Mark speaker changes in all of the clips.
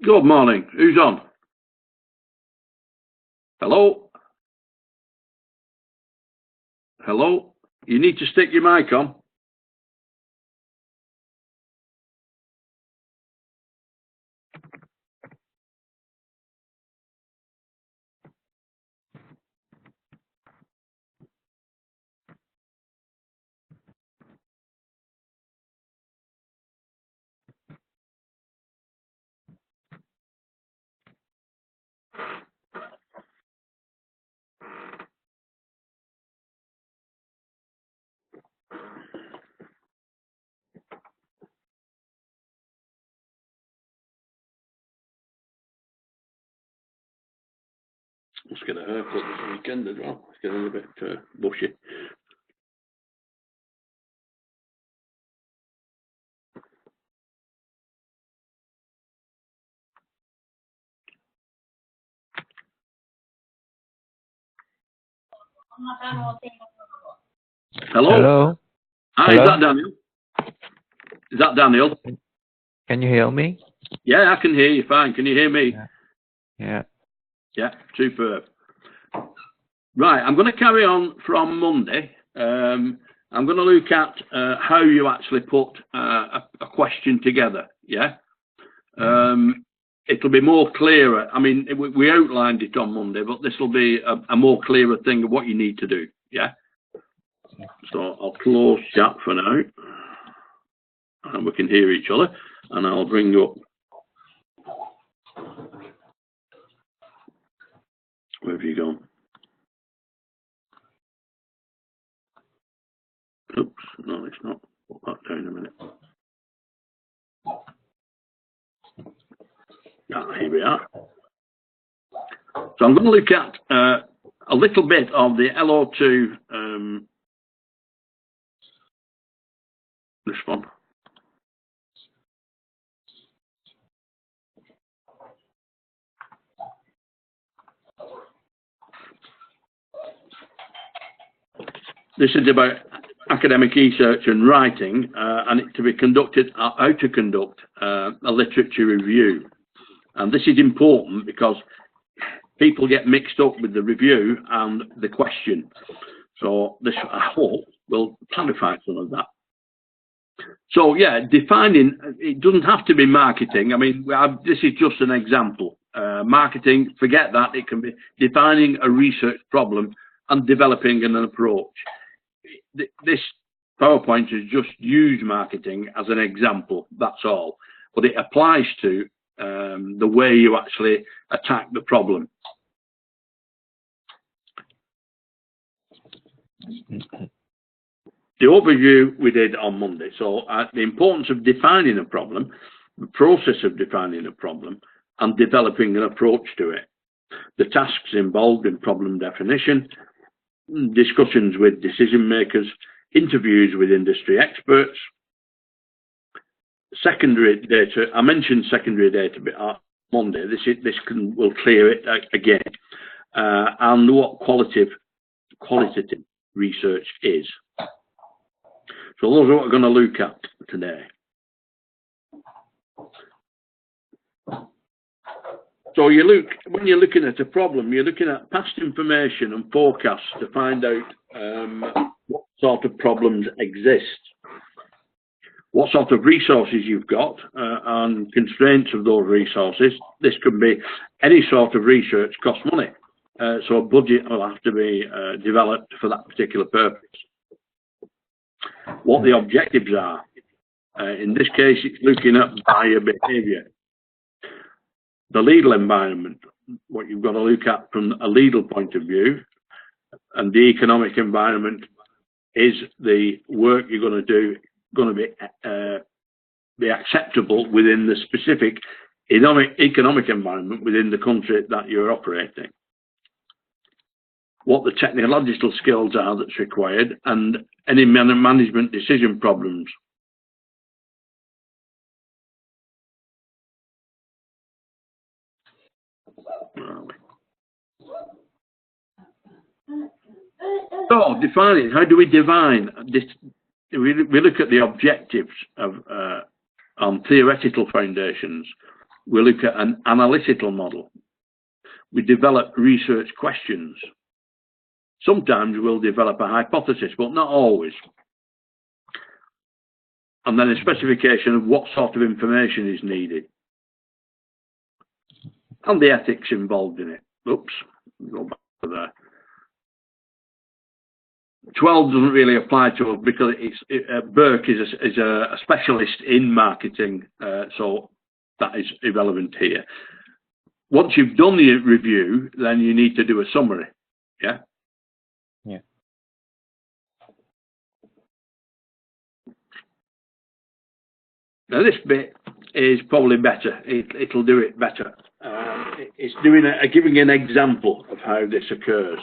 Speaker 1: Good morning. Who's on? Hello? Hello? You need to stick your mic on. Let's get a haircut this weekend as well. It's getting a bit bushy. Hello?
Speaker 2: Hello?
Speaker 1: Hi,
Speaker 2: Hello?
Speaker 1: is that Daniel? Is that Daniel?
Speaker 2: Can you hear me?
Speaker 1: Yeah, I can hear you fine. Can you hear me?
Speaker 2: Yeah.
Speaker 1: Yeah, superb. Right, I'm going to carry on from Monday. I'm going to look at how you actually put a question together, yeah? It'll be more clearer. I mean, we outlined it on Monday, but this will be a more clearer thing of what you need to do, yeah? So I'll close chat for now, and we can hear each other, and I'll bring up. Where have you gone? Oops, no, it's not. Put that down a minute. Here we are. So I'm going to look at a little bit of the LO2, this one. This is about academic research and writing, and it to be conducted, how to conduct a literature review. And this is important because people get mixed up with the review and the question. So this, I hope, will clarify some of that. So yeah, defining, it doesn't have to be marketing. I mean, this is just an example. Marketing, forget that. It can be defining a research problem and developing an approach. This PowerPoint is just use marketing as an example, that's all. But it applies to the way you actually attack the problem. The overview we did on Monday. So the importance of defining a problem, the process of defining a problem, and developing an approach to it. The tasks involved in problem definition, discussions with decision makers, interviews with industry experts, secondary data. I mentioned secondary data on Monday. Will clear it again, and what qualitative research is. So those are what we're going to look at today. So when you're looking at a problem, you're looking at past information and forecasts to find out what sort of problems exist, what sort of resources you've got, and constraints of those resources. This could be any sort of research costs money, so a budget will have to be developed for that particular purpose. What the objectives are. In this case, it's looking at buyer behaviour. The legal environment, what you've got to look at from a legal point of view, and the economic environment is the work you're going to do going to be acceptable within the specific economic environment within the country that you're operating. What the technological skills are that's required, and any management decision problems. So defining, how do we define this? We look at the objectives of on theoretical foundations. We look at an analytical model. We develop research questions. Sometimes we'll develop a hypothesis, but not always. And then a specification of what sort of information is needed. And the ethics involved in it. Oops, go back to there. 12 doesn't really apply to us because Burke is a specialist in marketing, so that is irrelevant here. Once you've done the review, then you need to do a summary. Yeah.
Speaker 2: Yeah.
Speaker 1: Now this bit is probably better. It'll do it better. It's giving an example of how this occurs.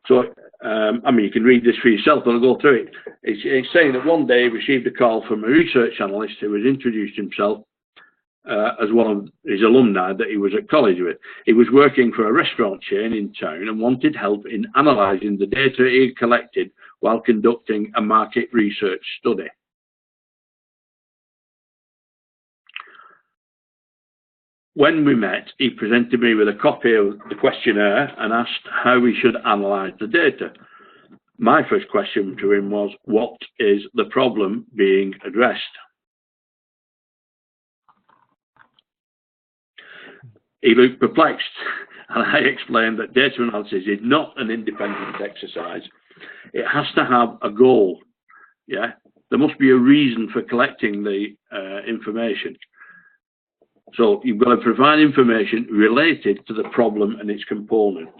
Speaker 1: So, I mean, you can read this for yourself, but I'll go through it. It's saying that one day he received a call from a research analyst who has introduced himself as one of his alumni that he was at college with. He was working for a restaurant chain in town and wanted help in analysing the data he had collected while conducting a market research study. When we met, he presented me with a copy of the questionnaire and asked how we should analyse the data. My first question to him was, what is the problem being addressed? He looked perplexed, and I explained that data analysis is not an independent exercise. It has to have a goal. Yeah, there must be a reason for collecting the information. So you've got to provide information related to the problem and its components.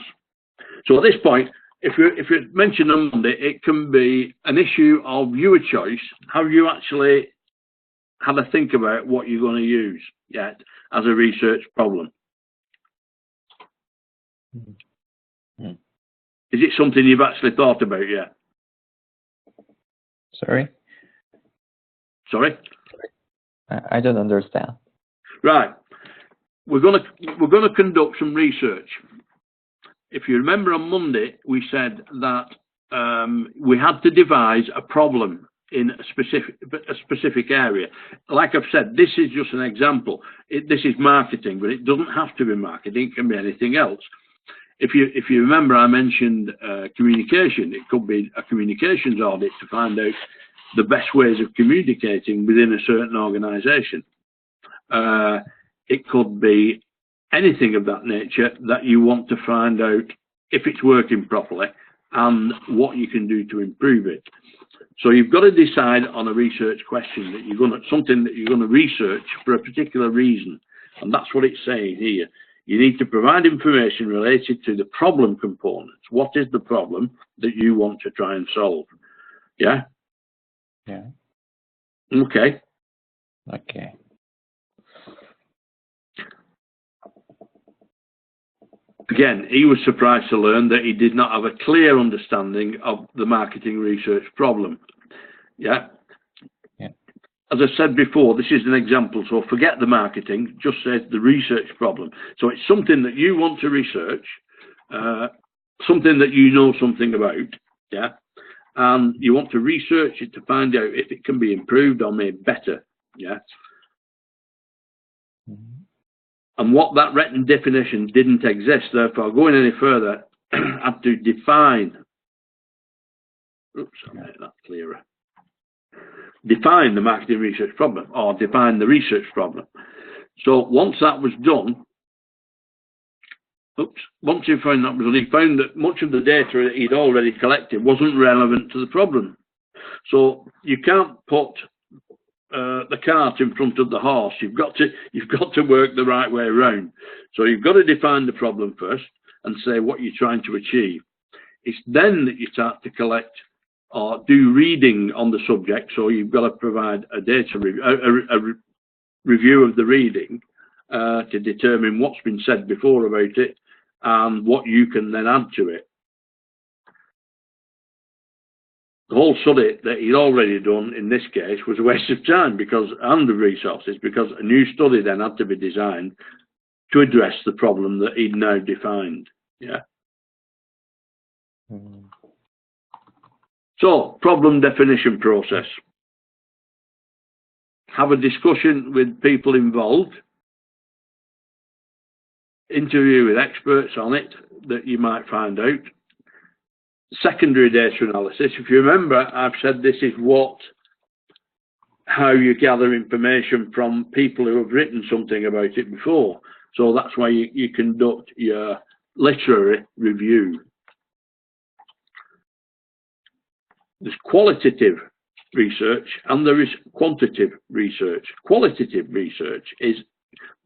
Speaker 1: So at this point, if you mention on Monday, it can be an issue of your choice. Have you actually had a think about what you're going to use yet as a research problem?
Speaker 2: Mm-hmm.
Speaker 1: Is it something you've actually thought about yet?
Speaker 2: Sorry?
Speaker 1: Sorry?
Speaker 2: I don't understand.
Speaker 1: Right, we're going to conduct some research. If you remember on Monday, we said that we had to devise a problem in a specific area. Like I've said, this is just an example. This is marketing, but it doesn't have to be marketing. It can be anything else. If you remember, I mentioned communication. It could be a communications audit to find out the best ways of communicating within a certain organisation. It could be anything of that nature that you want to find out if it's working properly and what you can do to improve it. So you've got to decide on a research question that something that you're going to research for a particular reason, and that's what it's saying here. You need to provide information related to the problem components. What is the problem that you want to try and solve? Yeah?
Speaker 2: Yeah.
Speaker 1: Okay.
Speaker 2: Okay.
Speaker 1: Again, he was surprised to learn that he did not have a clear understanding of the marketing research problem. Yeah.
Speaker 2: Yeah.
Speaker 1: As I said before, this is an example, so forget the marketing, just say the research problem. So it's something that you want to research, something that you know something about, yeah, and you want to research it to find out if it can be improved or made better, yeah.
Speaker 2: Mm-hmm.
Speaker 1: And what that written definition didn't exist, therefore, going any further, I had to define. Oops, I'll make that clearer. Define the marketing research problem, or define the research problem. So once that was done, once he found that was done, he found that much of the data that he'd already collected wasn't relevant to the problem. So you can't put the cart in front of the horse. You've got to work the right way around. So you've got to define the problem first and say what you're trying to achieve. It's then that you start to collect or do reading on the subject. So you've got to provide a data review of the reading to determine what's been said before about it and what you can then add to it. The whole study that he'd already done in this case was a waste of time and of resources, because a new study then had to be designed to address the problem that he'd now defined. Yeah.
Speaker 2: Mm-hmm.
Speaker 1: So, problem definition process. Have a discussion with people involved. interview with experts on it that you might find out. Secondary data analysis. If you remember, I've said this is how you gather information from people who have written something about it before. So that's why you conduct your literary review. There's qualitative research and there is quantitative research. Qualitative research is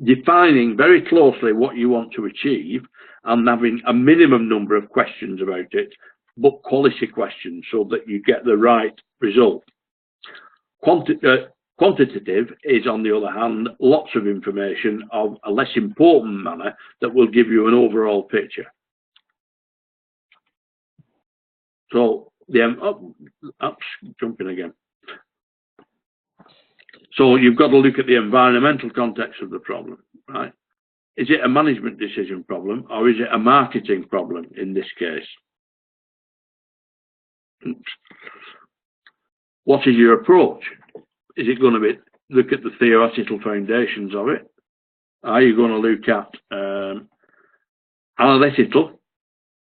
Speaker 1: defining very closely what you want to achieve and having a minimum number of questions about it, but quality questions so that you get the right result. Quantitative is, on the other hand, lots of information of a less important manner that will give you an overall picture. So jumping again. So you've got to look at the environmental context of the problem, right? Is it a management decision problem or is it a marketing problem in this case? What is your approach? Is it going to be look at the theoretical foundations of it? Are you going to look at analytical,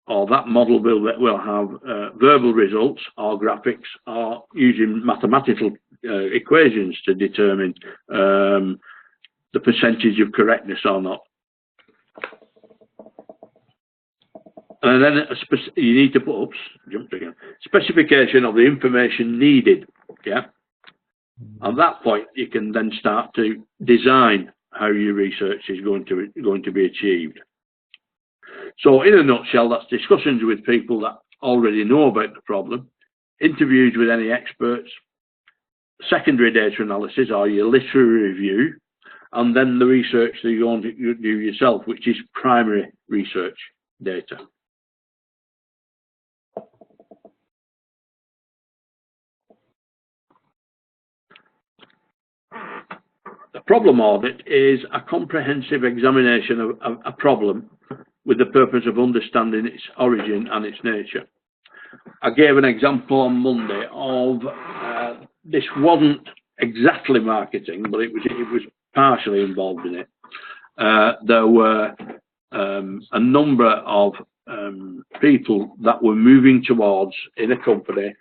Speaker 1: or that model will have verbal results or graphics, or using mathematical equations to determine the percentage of correctness or not? And then you need to put up, specification of the information needed. Yeah. At that point, you can then start to design how your research is going to be achieved. So, in a nutshell, that's discussions with people that already know about the problem, interviews with any experts, secondary data analysis or your literary review, and then the research that you're going to do yourself, which is primary research data. The problem audit is a comprehensive examination of a problem with the purpose of understanding its origin and its nature. I gave an example on Monday of this wasn't exactly marketing, but it was partially involved in it. There were a number of people that were moving towards, in a company,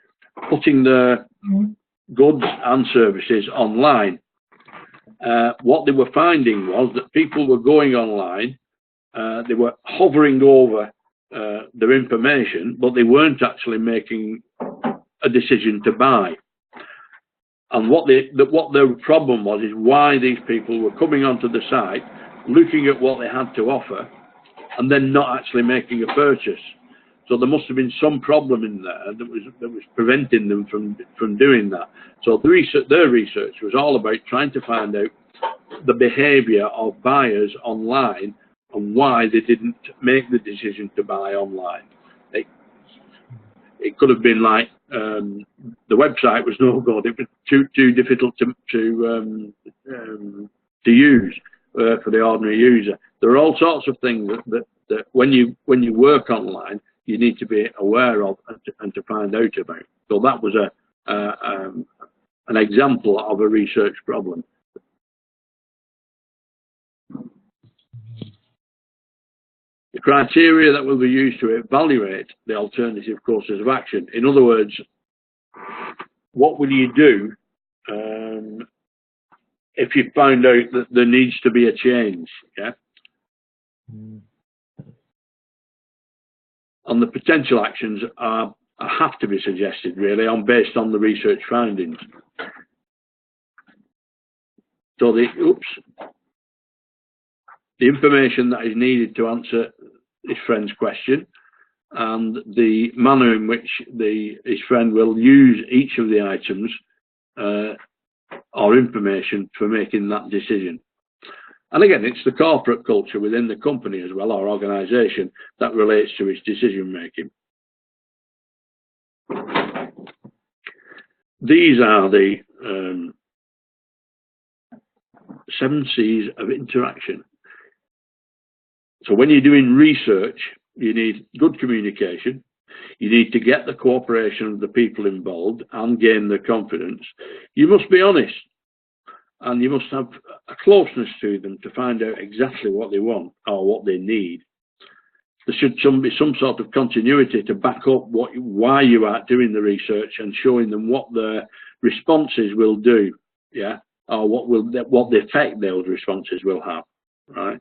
Speaker 1: putting their goods and services online. What they were finding was that people were going online, they were hovering over their information, but they weren't actually making a decision to buy. And what their problem was is why these people were coming onto the site, looking at what they had to offer, and then not actually making a purchase. So there must have been some problem in there that was preventing them from doing that. So their research was all about trying to find out the behaviour of buyers online and why they didn't make the decision to buy online. It could have been like the website was no good; it was too difficult to use for the ordinary user. There are all sorts of things that when you work online, you need to be aware of and to find out about. So that was an example of a research problem. The criteria that will be used to evaluate the alternative courses of action. In other words, what will you do if you find out that there needs to be a change? Yeah. And the potential actions have to be suggested really based on the research findings. So the information that is needed to answer his friend's question and the manner in which his friend will use each of the items or information for making that decision. And again, it's the corporate culture within the company as well, or organisation, that relates to its decision making. These are the 7 C's of interaction. So when you're doing research, you need good communication. You need to get the cooperation of the people involved and gain their confidence. You must be honest. and you must have a closeness to them to find out exactly what they want or what they need. There should be some sort of continuity to back up why you are doing the research and showing them what the responses will do, yeah, or what the effect those responses will have, right?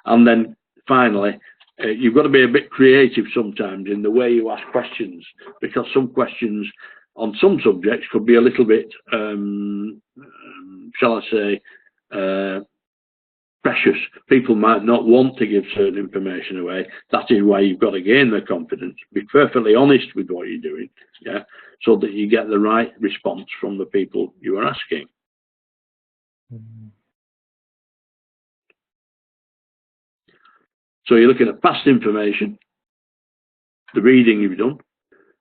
Speaker 1: And then finally, you've got to be a bit creative sometimes in the way you ask questions, because some questions on some subjects could be a little bit, shall I say, precious. People might not want to give certain information away. That is why you've got to gain their confidence. Be perfectly honest with what you're doing, yeah, so that you get the right response from the people you are asking.
Speaker 2: Mm-hmm.
Speaker 1: So you're looking at past information, the reading you've done,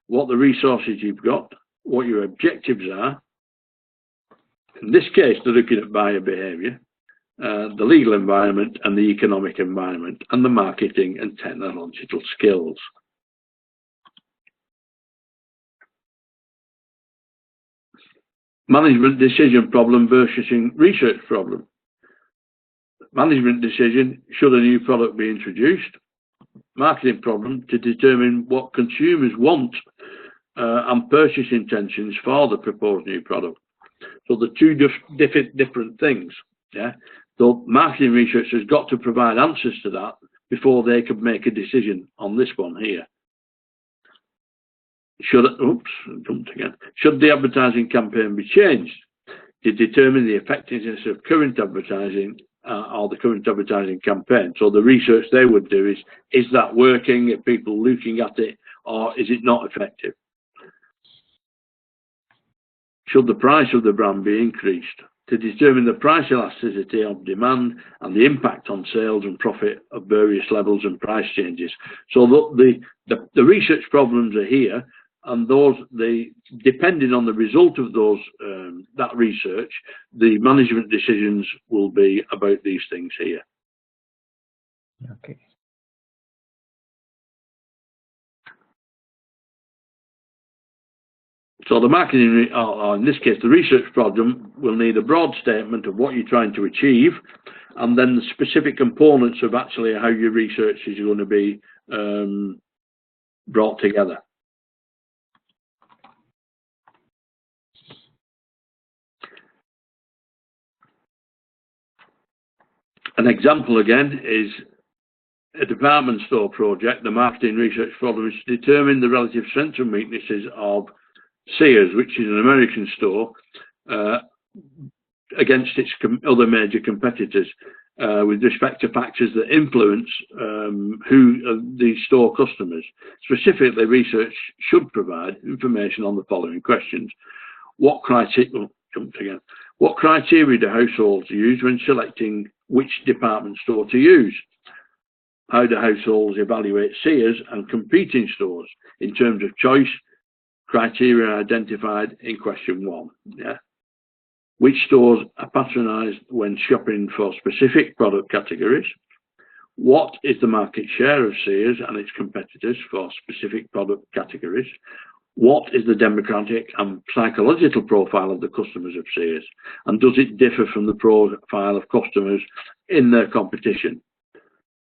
Speaker 1: what the resources you've got, what your objectives are. In this case, they're looking at buyer behaviour, the legal environment and the economic environment, and the marketing and technological skills. Management decision problem versus research problem. Management decision, should a new product be introduced? Marketing problem, to determine what consumers want and purchase intentions for the proposed new product. So the two different things, yeah. So marketing research has got to provide answers to that before they could make a decision on this one here. Should the advertising campaign be changed to determine the effectiveness of current advertising or the current advertising campaign? So the research they would do is that working? Are people looking at it, or is it not effective? Should the price of the brand be increased to determine the price elasticity of demand and the impact on sales and profit of various levels and price changes? So the research problems are here, and depending on the result of those that research, the management decisions will be about these things here.
Speaker 2: Okay.
Speaker 1: So the marketing, or in this case, the research problem, will need a broad statement of what you're trying to achieve, and then the specific components of actually how your research is going to be brought together. An example again is a department store project. The marketing research problem is to determine the relative strengths and weaknesses of Sears, which is an American store, against its other major competitors, with respect to factors that influence who are these store customers. Specifically, research should provide information on the following questions. What criteria do households use when selecting which department store to use? How do households evaluate Sears and competing stores in terms of choice? Criteria identified in question 1. Yeah. Which stores are patronised when shopping for specific product categories? What is the market share of Sears and its competitors for specific product categories? What is the demographic and psychological profile of the customers of Sears? And does it differ from the profile of customers in their competition?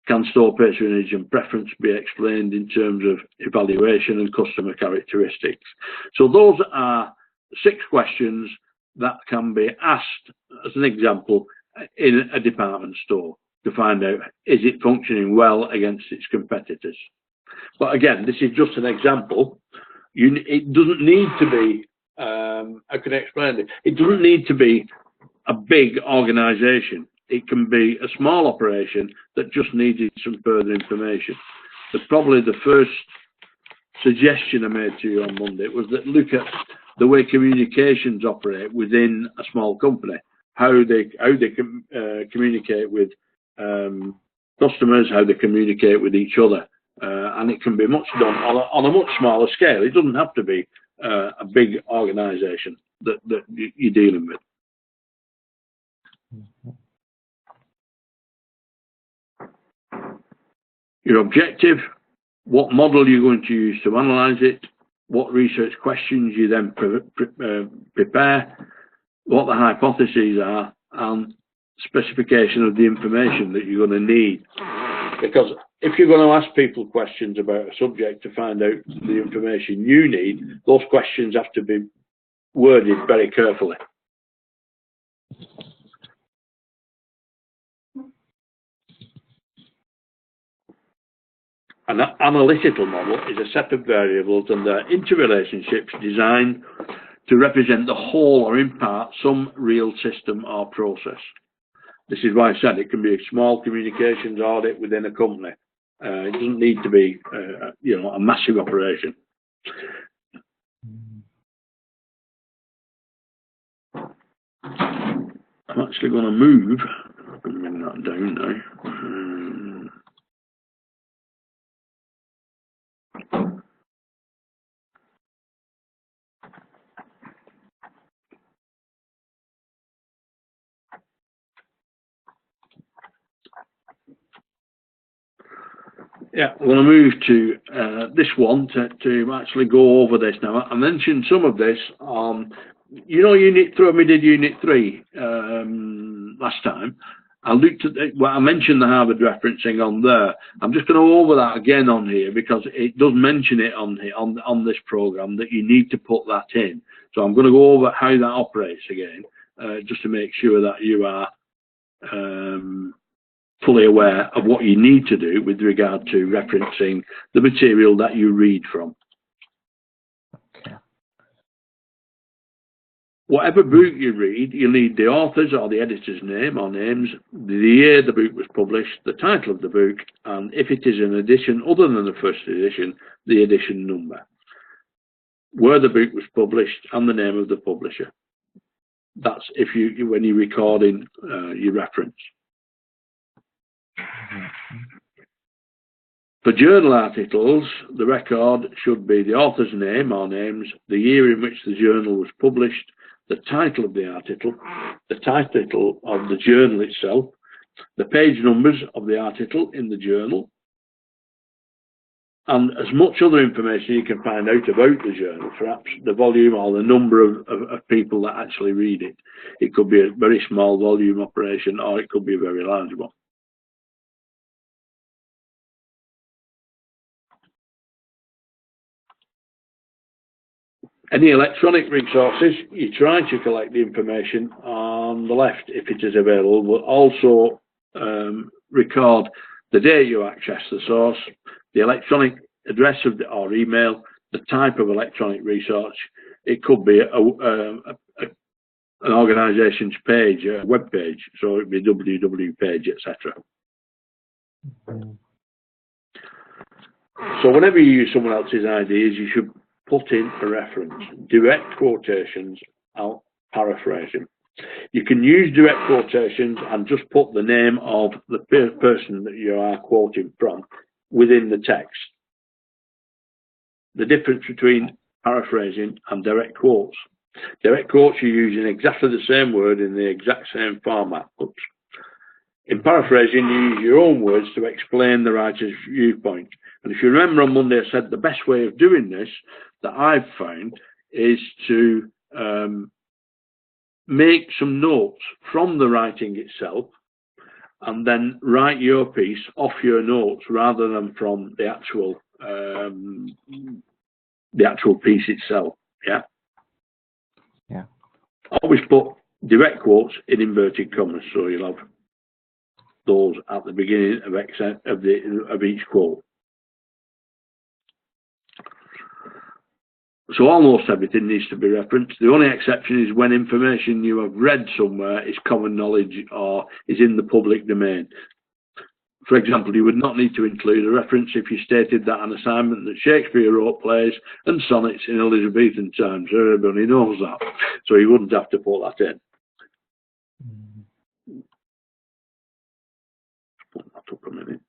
Speaker 1: Can store patronage and preference be explained in terms of evaluation and customer characteristics? So those are 6 questions that can be asked as an example in a department store to find out, is it functioning well against its competitors? But again, this is just an example. It doesn't need to be, how can I explain it? It doesn't need to be a big organisation. It can be a small operation that just needed some further information. Probably the first suggestion I made to you on Monday was that look at the way communications operate within a small company, how they communicate with customers, how they communicate with each other, and it can be much done on a much smaller scale. It doesn't have to be a big organisation that you're dealing with.
Speaker 2: Mm-hmm.
Speaker 1: Your objective, what model you're going to use to analyse it, what research questions you then prepare, what the hypotheses are, and specification of the information that you're going to need. Because if you're going to ask people questions about a subject to find out the information you need, those questions have to be worded very carefully. An analytical model is a set of variables and their interrelationships designed to represent the whole or in part some real system or process. This is why I said it can be a small communications audit within a company. It doesn't need to be, you know, a massive operation. I'm actually going to move. I'm going to bring that down now. Yeah, we're going to move to this one to actually go over this now. I mentioned some of this on, you know, Unit 3, we did Unit 3 last time. I looked at it, well, I mentioned the Harvard referencing on there. I'm just going to go over that again on here because it does mention it on here, on this program, that you need to put that in. So I'm going to go over how that operates again, just to make sure that you are fully aware of what you need to do with regard to referencing the material that you read from.
Speaker 2: Okay.
Speaker 1: Whatever book you read, you need the author's or the editor's name or names, the year the book was published, the title of the book, and if it is an edition other than the first edition, the edition number, where the book was published, and the name of the publisher. That's if you when you're recording your reference. For journal articles, the record should be the author's name or names, the year in which the journal was published, the title of the article, the title of the journal itself, the page numbers of the article in the journal, and as much other information you can find out about the journal, perhaps the volume or the number of people that actually read it. It could be a very small volume operation or it could be a very large one. Any electronic resources, you try to collect the information on the left if it is available, but also record the day you access the source, the electronic address of the, or email, the type of electronic resource. It could be an organisation's page, a web page, so it would be www page, etc. So whenever you use someone else's ideas, you should put in a reference, direct quotations, I'll paraphrase him. You can use direct quotations and just put the name of the person that you are quoting from within the text. The difference between paraphrasing and direct quotes. Direct quotes, you're using exactly the same word in the exact same format. Oops. In paraphrasing, you use your own words to explain the writer's viewpoint. And if you remember on Monday, I said the best way of doing this that I've found is to make some notes from the writing itself and then write your piece off your notes rather than from the actual piece itself. Yeah.
Speaker 2: Yeah.
Speaker 1: Always put direct quotes in inverted commas, so you'll have those at the beginning of each quote. So almost everything needs to be referenced. The only exception is when information you have read somewhere is common knowledge or is in the public domain. For example, you would not need to include a reference if you stated that an assignment that Shakespeare wrote plays and sonnets in Elizabethan times. Everybody knows that, so you wouldn't have to put that in. Put that up a minute.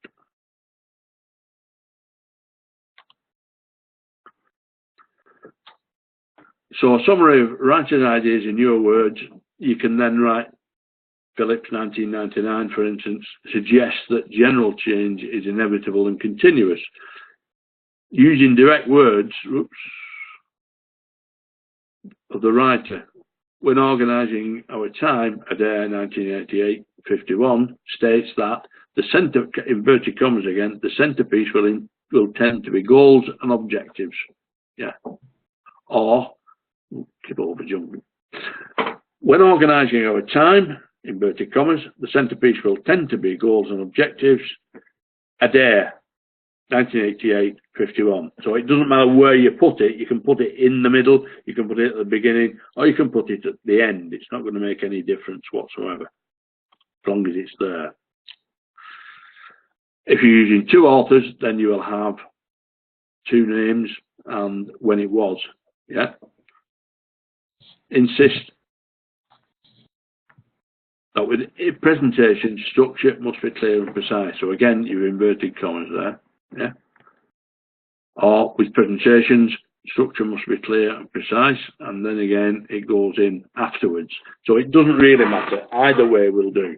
Speaker 1: So a summary of writer's ideas in your words, you can then write Phillips 1999, for instance, suggests that general change is inevitable and continuous. Using direct words of the writer when organising our time, ATHE 1988-51 states that the centre, inverted commas again, the centrepiece will tend to be goals and objectives. Yeah. Or, keep over jumping. When organising our time, inverted commas, the centrepiece will tend to be goals and objectives. ATHE 1988-51. So it doesn't matter where you put it. You can put it in the middle, you can put it at the beginning, or you can put it at the end. It's not going to make any difference whatsoever, as long as it's there. If you're using two authors, then you will have two names and when it was. Yeah. Insist that with presentation, structure must be clear and precise. So again, your inverted commas there. Yeah. Or with presentations, structure must be clear and precise, and then again it goes in afterwards. So it doesn't really matter. Either way will do.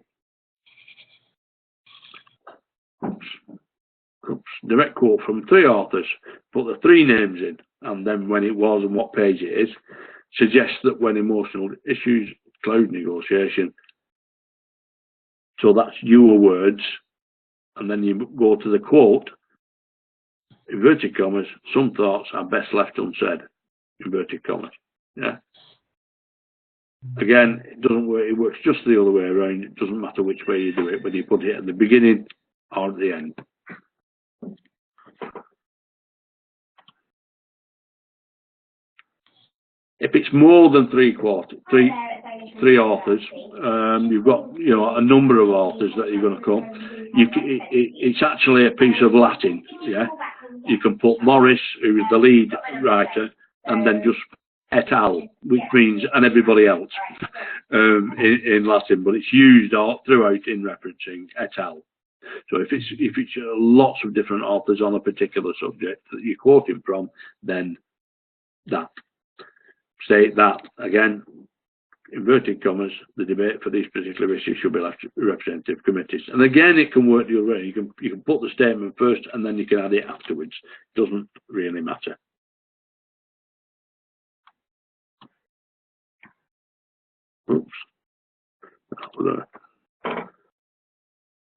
Speaker 1: Oops. Direct quote from three authors. Put the three names in, and then when it was and what page it is. Suggests that when emotional issues, cloud negotiation. So that's your words, and then you go to the quote. Inverted commas, some thoughts are best left unsaid. Inverted commas. Yeah. Again, it doesn't work, it works just the other way around. It doesn't matter which way you do it, whether you put it at the beginning or at the end. If it's more than three authors, you've got a number of authors that you're going to come. It's actually a piece of Latin. Yeah, you can put Morris, who is the lead writer, and then just et al, which means and everybody else in Latin, but it's used throughout in referencing et al. So if it's lots of different authors on a particular subject that you're quoting from, then that. State that again, inverted commas, the debate for these particular issues should be left to representative committees. And again, it can work the other way. You can put the statement first and then you can add it afterwards. It doesn't really matter. Oops.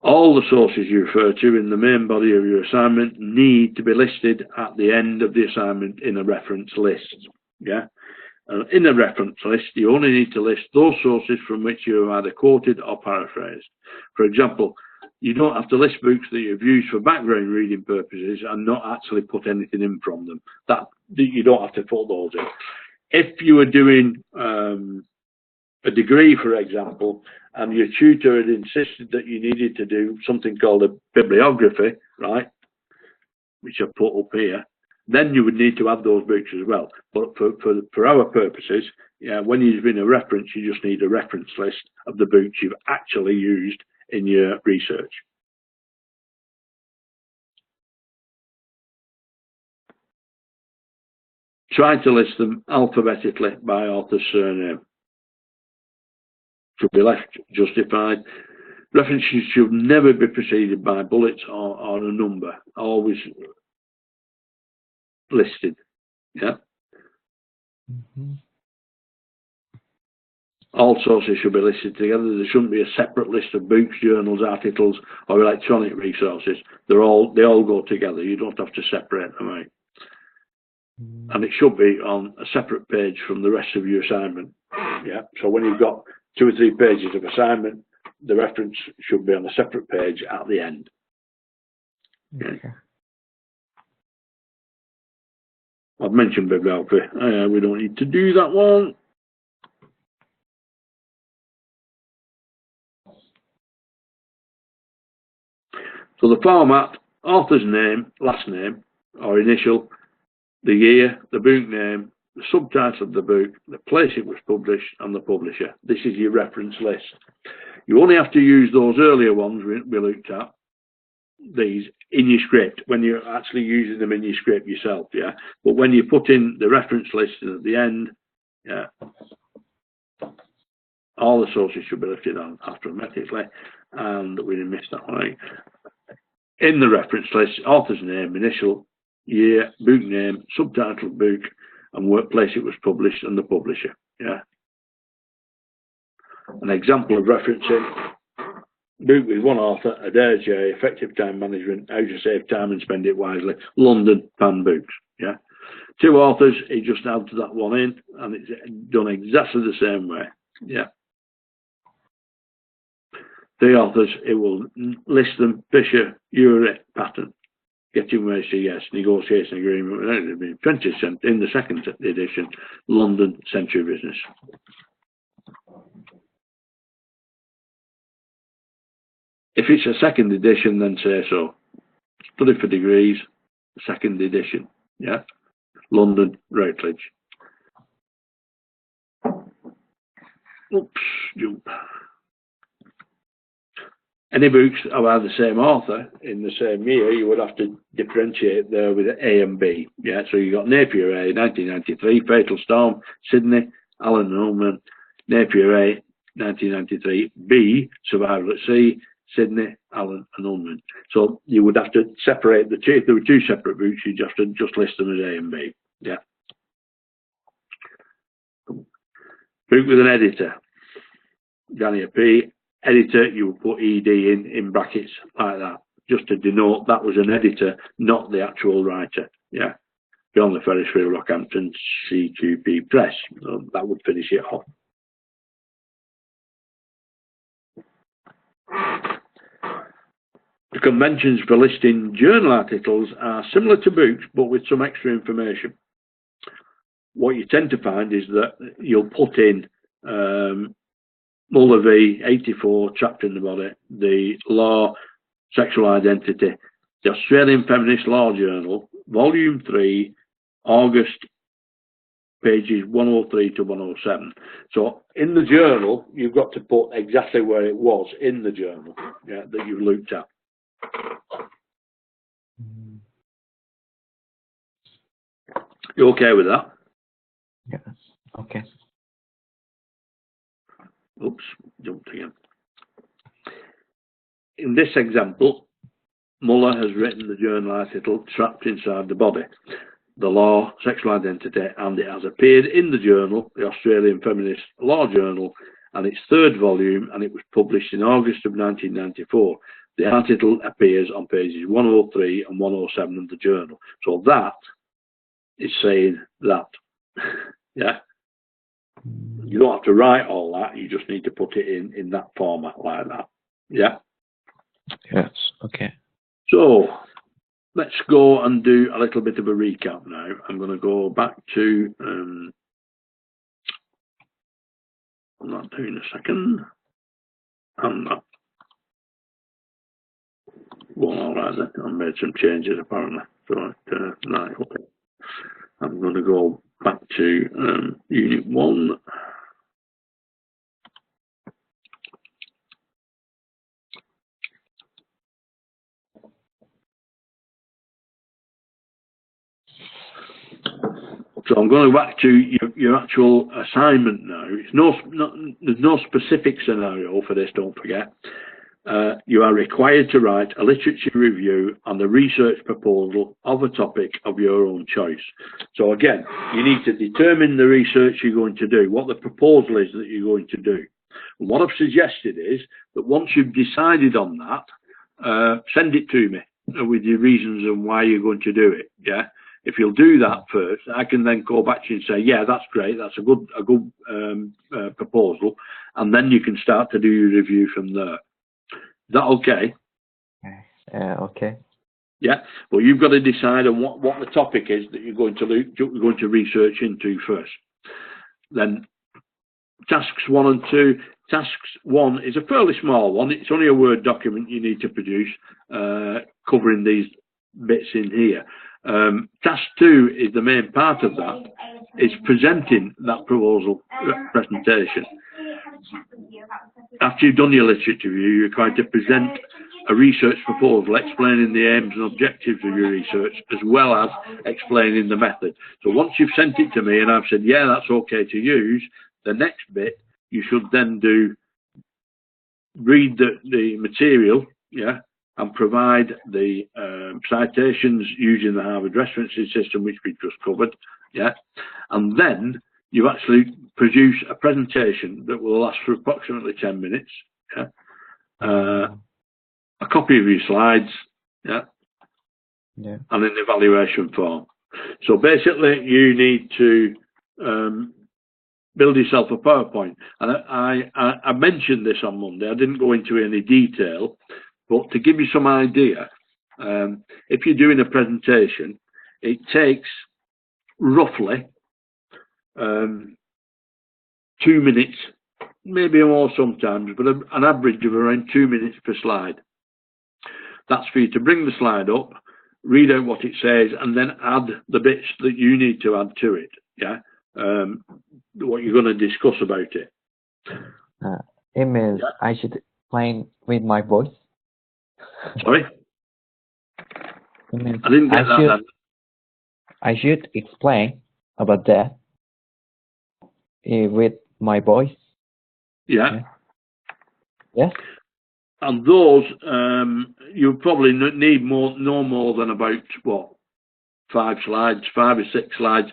Speaker 1: All the sources you refer to in the main body of your assignment need to be listed at the end of the assignment in a reference list. Yeah. In a reference list, you only need to list those sources from which you have either quoted or paraphrased. For example, you don't have to list books that you've used for background reading purposes and not actually put anything in from them. You don't have to put those in. If you were doing a degree, for example, and your tutor had insisted that you needed to do something called a bibliography, right, which I've put up here, then you would need to add those books as well. But for our purposes, yeah, when you're doing a reference, you just need a reference list of the books you've actually used in your research. Try to list them alphabetically by author's surname. Should be left justified. References should never be preceded by bullets or a number. Always listed. Yeah. All sources should be listed together. There shouldn't be a separate list of books, journals, articles, or electronic resources. They all go together. You don't have to separate them out. And it should be on a separate page from the rest of your assignment. Yeah. So when you've got 2 or 3 pages of assignment, the reference should be on a separate page at the end. Okay. I've mentioned bibliography. We don't need to do that one. So the format, author's name, last name, or initial, the year, the book name, the subtitle of the book, the place it was published, and the publisher. This is your reference list. You only have to use those earlier ones we looked at, these, in your script, when you're actually using them in your script yourself, yeah? But when you put in the reference list at the end, yeah, all the sources should be listed on alphabetically, and we didn't miss that one. In the reference list, author's name, initial, year, book name, subtitle of book, and workplace it was published, and the publisher. Yeah. An example of referencing: book with one author, ATHE, effective time management, how to save time and spend it wisely, London, Pan Books. Yeah. 2 authors, he just adds that one in, and it's done exactly the same way. Yeah. 3 authors, it will list them: Fisher, Urey, Patton. Getting ways to yes, negotiation agreement with 20th century in the 2nd edition, London Century Business. If it's a 2nd edition, then say so. Study for Degrees, 2nd edition. Yeah, London, Routledge. Oops, jump. Any books about the same author in the same year, you would have to differentiate there with A and B. Yeah, so you got Napier A, 1993, Fatal Storm, Sydney, Allen and Ullman, Napier A, 1993, B, Survival at Sea, Sydney, Allen and Ullman. So you would have to separate the 2. If there were 2 separate books, you'd have to just list them as A and B. Yeah. Book with an editor. Daniel P. Editor, you would put ED in brackets like that, just to denote that was an editor, not the actual writer. Yeah. Beyond the Ferrisfield, Rockhampton, CQP Press. So that would finish it off. The conventions for listing journal articles are similar to books, but with some extra information. What you tend to find is that you'll put in Muller v. 84, chapter in the body, the law, sexual identity, the Australian Feminist Law Journal, volume 3, August, pages 103 to 107. So in the journal, you've got to put exactly where it was in the journal, yeah, that you've looked at. You okay with that?
Speaker 2: Yes. Okay.
Speaker 1: Oops, jumped again. In this example, Muller has written the journal article trapped inside the body, the law, sexual identity, and it has appeared in the journal, the Australian Feminist Law Journal, and its 3rd volume, and it was published in August of 1994. The article appears on pages 103 and 107 of the journal. So that is saying that. Yeah. You don't have to write all that, you just need to put it in that format like that. Yeah?
Speaker 2: Yes, okay.
Speaker 1: So, let's go and do a little bit of a recap now. I'm going to go back to, I'm not doing a second. I'm not. Well, all right then, I made some changes apparently. So, right, okay. I'm going to go back to Unit 1. So I'm going back to your actual assignment now. There's no specific scenario for this, don't forget. You are required to write a literature review and a research proposal of a topic of your own choice. So again, you need to determine the research you're going to do, what the proposal is that you're going to do. And what I've suggested is that once you've decided on that, send it to me with your reasons and why you're going to do it. Yeah. If you'll do that first, I can then go back to you and say, yeah, that's great. That's a good proposal. And then you can start to do your review from there. Is that okay?
Speaker 2: Okay.
Speaker 1: Yeah. Well, you've got to decide on what the topic is that you're going to research into first. Then tasks 1 and 2. Tasks 1 is a fairly small one. It's only a Word document you need to produce, covering these bits in here. Task 2 is the main part of that. It's presenting that proposal presentation. After you've done your literature review, you're required to present a research proposal explaining the aims and objectives of your research, as well as explaining the method. So once you've sent it to me and I've said, yeah, that's okay to use, the next bit you should then do, read the material, yeah, and provide the citations using the Harvard referencing system, which we just covered, yeah, and then you actually produce a presentation that will last for approximately 10 minutes. Yeah? A copy of your slides, yeah,
Speaker 2: yeah,
Speaker 1: and an evaluation form. So basically, you need to build yourself a PowerPoint. And I mentioned this on Monday. I didn't go into any detail, but to give you some idea, if you're doing a presentation, it takes roughly 2 minutes, maybe more sometimes, but an average of around 2 minutes per slide. That's for you to bring the slide up, read out what it says, and then add the bits that you need to add to it. Yeah, what you're going to discuss about it.
Speaker 2: It means
Speaker 1: Yeah.
Speaker 2: I should explain with my voice.
Speaker 1: Sorry,
Speaker 2: It means
Speaker 1: I didn't get that. Then.
Speaker 2: I should explain about that with my voice.
Speaker 1: Yeah.
Speaker 2: Yes.
Speaker 1: And those, you probably need no more than about, what, 5 slides, 5 or 6 slides,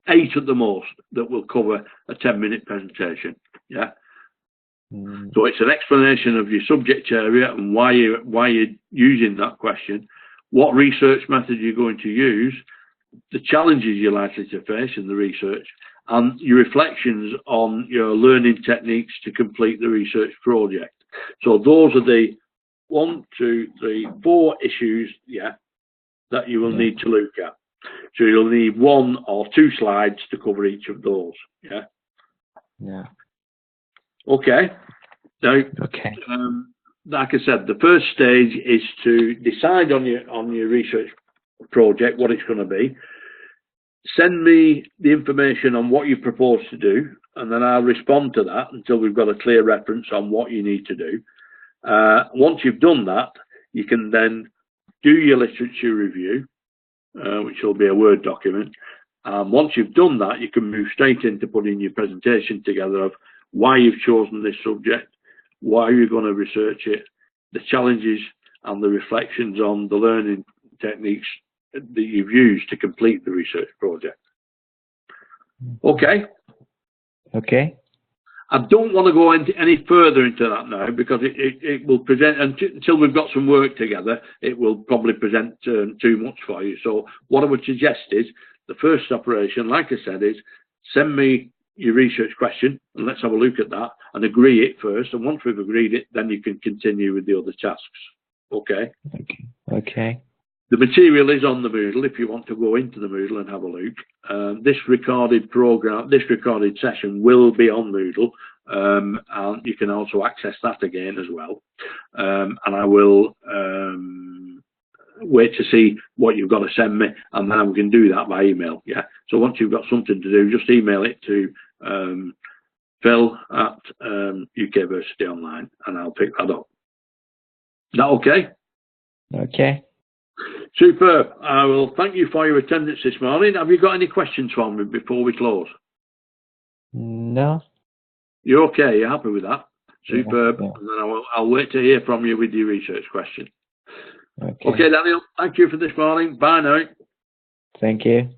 Speaker 1: 8 at the most, that will cover a 10-minute presentation. Yeah. So it's an explanation of your subject area and why you're using that question, what research method you're going to use, the challenges you're likely to face in the research, and your reflections on your learning techniques to complete the research project. So those are the 1, 2, 3, 4 issues, yeah, that you will need to look at. So you'll need 1 or 2 slides to cover each of those. Yeah.
Speaker 2: Yeah.
Speaker 1: Okay. Now,
Speaker 2: okay.
Speaker 1: Like I said, the first stage is to decide on your research project what it's going to be. Send me the information on what you propose to do, and then I'll respond to that until we've got a clear reference on what you need to do. Once you've done that, you can then do your literature review, which will be a Word document. Once you've done that, you can move straight into putting your presentation together of why you've chosen this subject, why you're going to research it, the challenges and the reflections on the learning techniques that you've used to complete the research project. Okay?
Speaker 2: Okay.
Speaker 1: I don't want to go into any further into that now, because it will present, until we've got some work together, it will probably present too much for you. So what I would suggest is, the first operation, like I said, is send me your research question and let's have a look at that and agree it first. And once we've agreed it, then you can continue with the other tasks. Okay?
Speaker 2: Okay.
Speaker 1: The material is on the Moodle if you want to go into the Moodle and have a look. This recorded session will be on Moodle, and you can also access that again as well. And I will wait to see what you've got to send me, and then we can do that by email. Yeah. So once you've got something to do, just email it to Phil at UK Versity Online, and I'll pick that up. Is that okay?
Speaker 2: Okay.
Speaker 1: Superb. I will thank you for your attendance this morning. Have you got any questions for me before we close?
Speaker 2: No.
Speaker 1: You're okay? You're happy with that? Superb.
Speaker 2: Yeah.
Speaker 1: And then I'll wait to hear from you with your research question.
Speaker 2: Okay.
Speaker 1: Okay, Daniel. Thank you for this morning. Bye now.
Speaker 2: Thank you.